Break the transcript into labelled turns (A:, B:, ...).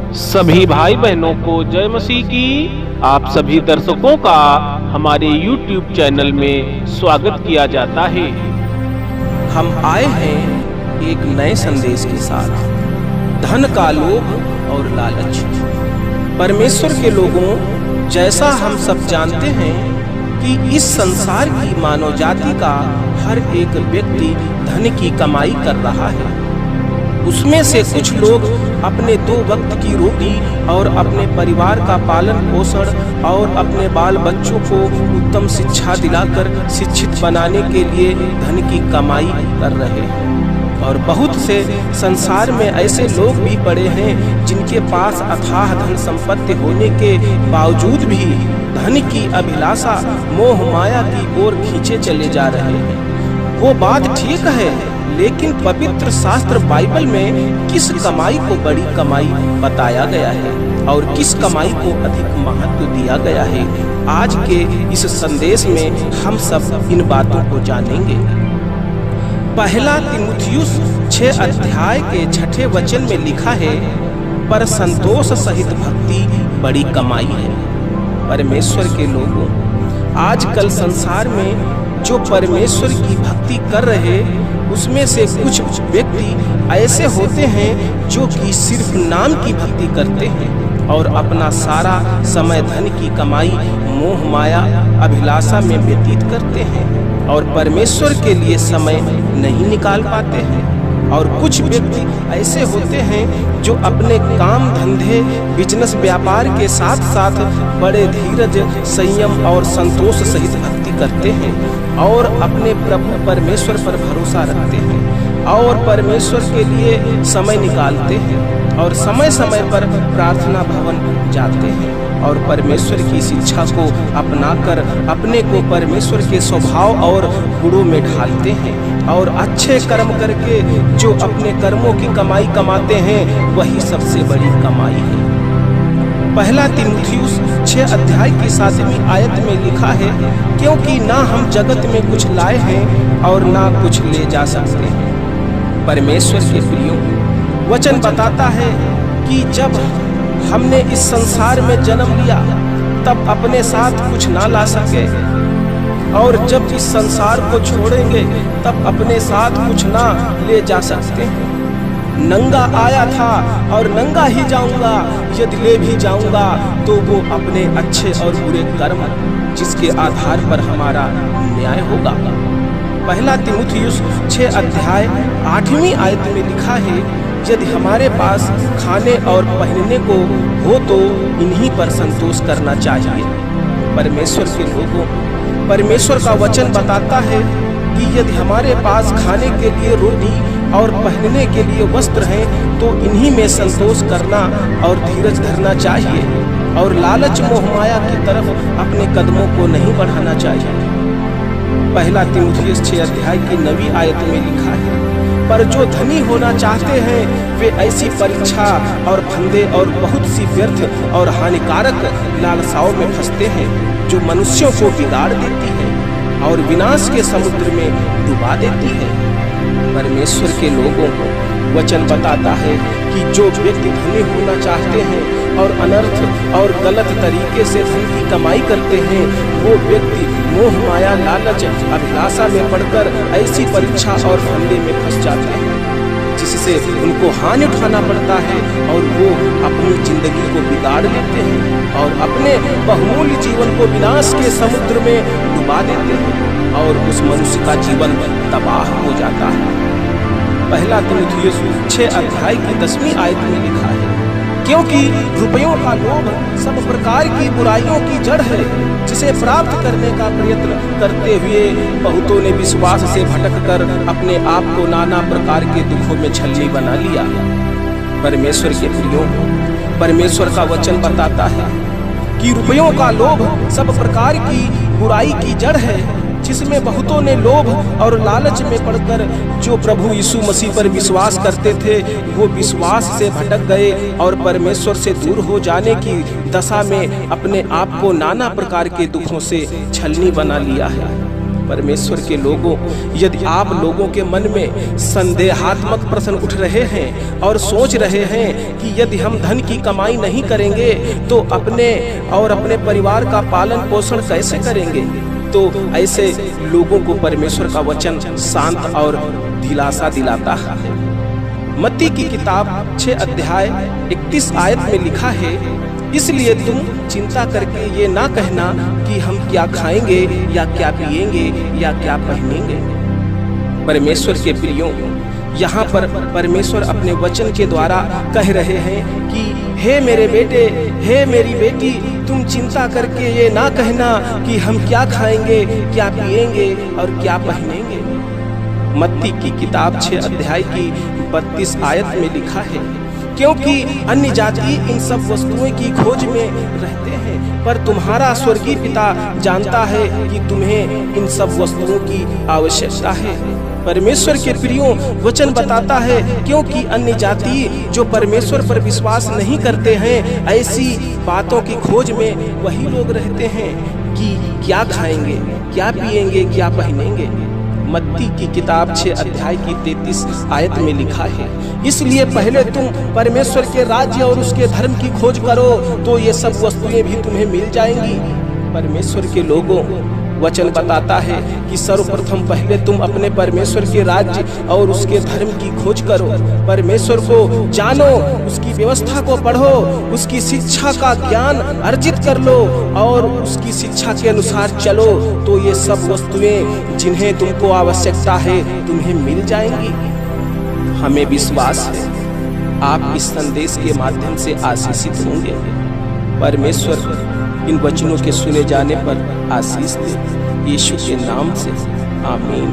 A: सभी भाई बहनों को जय मसीह की। आप सभी दर्शकों का हमारे YouTube चैनल में स्वागत किया जाता है।
B: हम आए हैं एक नए संदेश के साथ, धन का लोभ और लालच। परमेश्वर के लोगों, जैसा हम सब जानते हैं कि इस संसार की मानव जाति का हर एक व्यक्ति धन की कमाई कर रहा है। उसमें से कुछ लोग अपने 2 वक्त की रोटी और अपने परिवार का पालन पोषण और अपने बाल बच्चों को उत्तम शिक्षा दिलाकर शिक्षित बनाने के लिए धन की कमाई कर रहे हैं। और बहुत से संसार में ऐसे लोग भी पड़े हैं जिनके पास अथाह धन संपत्ति होने के बावजूद भी धन की अभिलाषा मोह माया की ओर खींचे चले जा रहे हैं। वो बात ठीक है, लेकिन पवित्र शास्त्र बाइबल में किस कमाई को बड़ी कमाई बताया गया है और किस कमाई को अधिक महत्व दिया गया है? आज के इस संदेश में हम सब इन बातों को जानेंगे। पहला तीमुथियुस 6 अध्याय के 6ठे वचन में लिखा है, पर संतोष सहित भक्ति बड़ी कमाई है। परमेश्वर के लोगों, आजकल संसार में जो परमेश्वर की भक्ति कर रहे, उसमें से कुछ व्यक्ति ऐसे होते हैं जो कि सिर्फ नाम की भक्ति करते हैं और अपना सारा समय धन की कमाई, मोह माया, अभिलाषा में व्यतीत करते हैं और परमेश्वर के लिए समय नहीं निकाल पाते हैं। और कुछ व्यक्ति ऐसे होते हैं जो अपने काम धंधे, बिजनेस, व्यापार के साथ साथ बड़े धीरज, संयम और संतोष सहित भक्ति करते हैं और अपने प्रभु परमेश्वर पर भरोसा रखते हैं और परमेश्वर के लिए समय निकालते हैं और समय समय पर प्रार्थना भवन जाते हैं और परमेश्वर की शिक्षा को अपनाकर अपने को परमेश्वर के स्वभाव और गुणों में ढालते हैं और अच्छे कर्म करके जो अपने कर्मों की कमाई कमाते हैं, वही सबसे बड़ी कमाई है। पहला तीमुथियुस 6 अध्याय की 7वीं आयत में लिखा है, क्योंकि ना हम जगत में कुछ लाए हैं और ना कुछ ले जा सकते हैं। परमेश्वर के प्रियो, वचन बताता है कि जब हमने इस संसार में जन्म लिया तब अपने साथ कुछ ना ला सके और जब इस संसार को छोड़ेंगे तब अपने साथ कुछ ना ले जा सकते हैं। नंगा आया था और नंगा ही जाऊंगा, यदि ले भी जाऊंगा तो वो अपने अच्छे और बुरे कर्म जिसके आधार पर हमारा न्याय होगा। पहला तीमुथियुस 6 अध्याय 8वीं आयत में लिखा है, यदि हमारे पास खाने और पहनने को हो तो इन्हीं पर संतोष करना चाहिए। परमेश्वर के लोगों, परमेश्वर का वचन बताता है कि यदि हमारे पास खाने के लिए रोटी और पहनने के लिए वस्त्र हैं तो इन्हीं में संतोष करना और धीरज धरना चाहिए और लालच मोह माया की तरफ अपने कदमों को नहीं बढ़ाना चाहिए। पहला तीमुथियुस 6 अध्याय की 9वीं आयत में लिखा है, पर जो धनी होना चाहते हैं वे ऐसी परीक्षा और फंदे और बहुत सी व्यर्थ और हानिकारक लालसाओं में फंसते हैं जो मनुष्यों को बिगाड़ देती है और विनाश के समुद्र में डुबा देती है। परमेश्वर के लोगों को वचन बताता है कि जो व्यक्ति धनी होना चाहते हैं और अनर्थ और गलत तरीके से धन की कमाई करते हैं, वो व्यक्ति मोह माया, लालच, अभिलाषा में पड़कर ऐसी परीक्षा और फंदे में फंस जाते हैं जिससे उनको हानि उठाना पड़ता है और वो अपनी जिंदगी को बिगाड़ लेते हैं और अपने बहुमूल्य जीवन को विनाश के समुद्र में डुबा देते हैं और उस मनुष्य का जीवन तबाह हो जाता है। पहला तीमुथियुस 6 अध्याय की 10वीं आयत में लिखा है, क्योंकि रुपयों का लोभ सब प्रकार की बुराइयों की जड़ है, जिसे प्राप्त करने का प्रयत्न करते हुए बहुतों ने विश्वास से भटककर अपने आप को नाना प्रकार के दुखों में छलनी बना लिया। परमेश्वर के प्रियो, परमेश्वर का वचन बताता है कि रुपयों का लोभ सब प्रकार की बुराई की जड़ है, जिसमें बहुतों ने लोभ और लालच में पड़कर जो प्रभु यीशु मसीह पर विश्वास करते थे, वो विश्वास से भटक गए और परमेश्वर से दूर हो जाने की दशा में अपने आप को नाना प्रकार के दुखों से छलनी बना लिया है। परमेश्वर के लोगों, यदि आप लोगों के मन में संदेहात्मक प्रश्न उठ रहे हैं और सोच रहे हैं कि यदि हम धन की कमाई नहीं करेंगे तो अपने और अपने परिवार का पालन पोषण कैसे करेंगे, तो ऐसे लोगों को परमेश्वर का वचन शांत और दिलासा दिलाता है। मत्ती की किताब 6 अध्याय 31 आयत में लिखा है, इसलिए तुम चिंता करके ये ना कहना कि हम क्या खाएंगे या क्या पिएंगे या क्या पहनेंगे। परमेश्वर के प्रियों, यहाँ पर परमेश्वर अपने वचन के द्वारा कह रहे हैं कि हे मेरे बेटे, हे मेरी बेटी, तुम चिंता करके ये ना कहना कि हम क्या खाएंगे, क्या पिएंगे और क्या पहनेंगे। मत्ती की किताब 6 अध्याय की 32 आयत में लिखा है, क्योंकि अन्य जाति इन सब वस्तुओं की खोज में रहते हैं, पर तुम्हारा स्वर्गीय पिता जानता है कि तुम्हें इन सब वस्तुओं की आवश्यकता है। परमेश्वर के प्रियों, वचन बताता है क्योंकि अन्य जाति जो परमेश्वर पर विश्वास नहीं करते हैं, ऐसी बातों की खोज में वही लोग रहते हैं कि क्या खाएंगे, क्या पिएंगे, क्या पहनेंगे। मत्ती की किताब 6 अध्याय की 33 आयत में लिखा है, इसलिए पहले तुम परमेश्वर के राज्य और उसके धर्म की खोज करो तो ये सब वस्तुएं भी तुम्हें मिल जाएंगी। परमेश्वर के लोगों, वचन बताता है कि सर्वप्रथम पहले तुम अपने परमेश्वर के राज्य और उसके धर्म की खोज करो। परमेश्वर को जानो, उसकी व्यवस्था को पढ़ो, उसकी शिक्षा का ज्ञान अर्जित कर लो और उसकी शिक्षा के अनुसार चलो तो ये सब वस्तुएं जिन्हें तुमको आवश्यकता है तुम्हें मिल जाएंगी। हमें विश्वास है आप इस संदेश के माध्यम से आशीषित होंगे। परमेश्वर इन वचनों के सुने जाने पर आशीष दे, यीशु के नाम से, आमीन।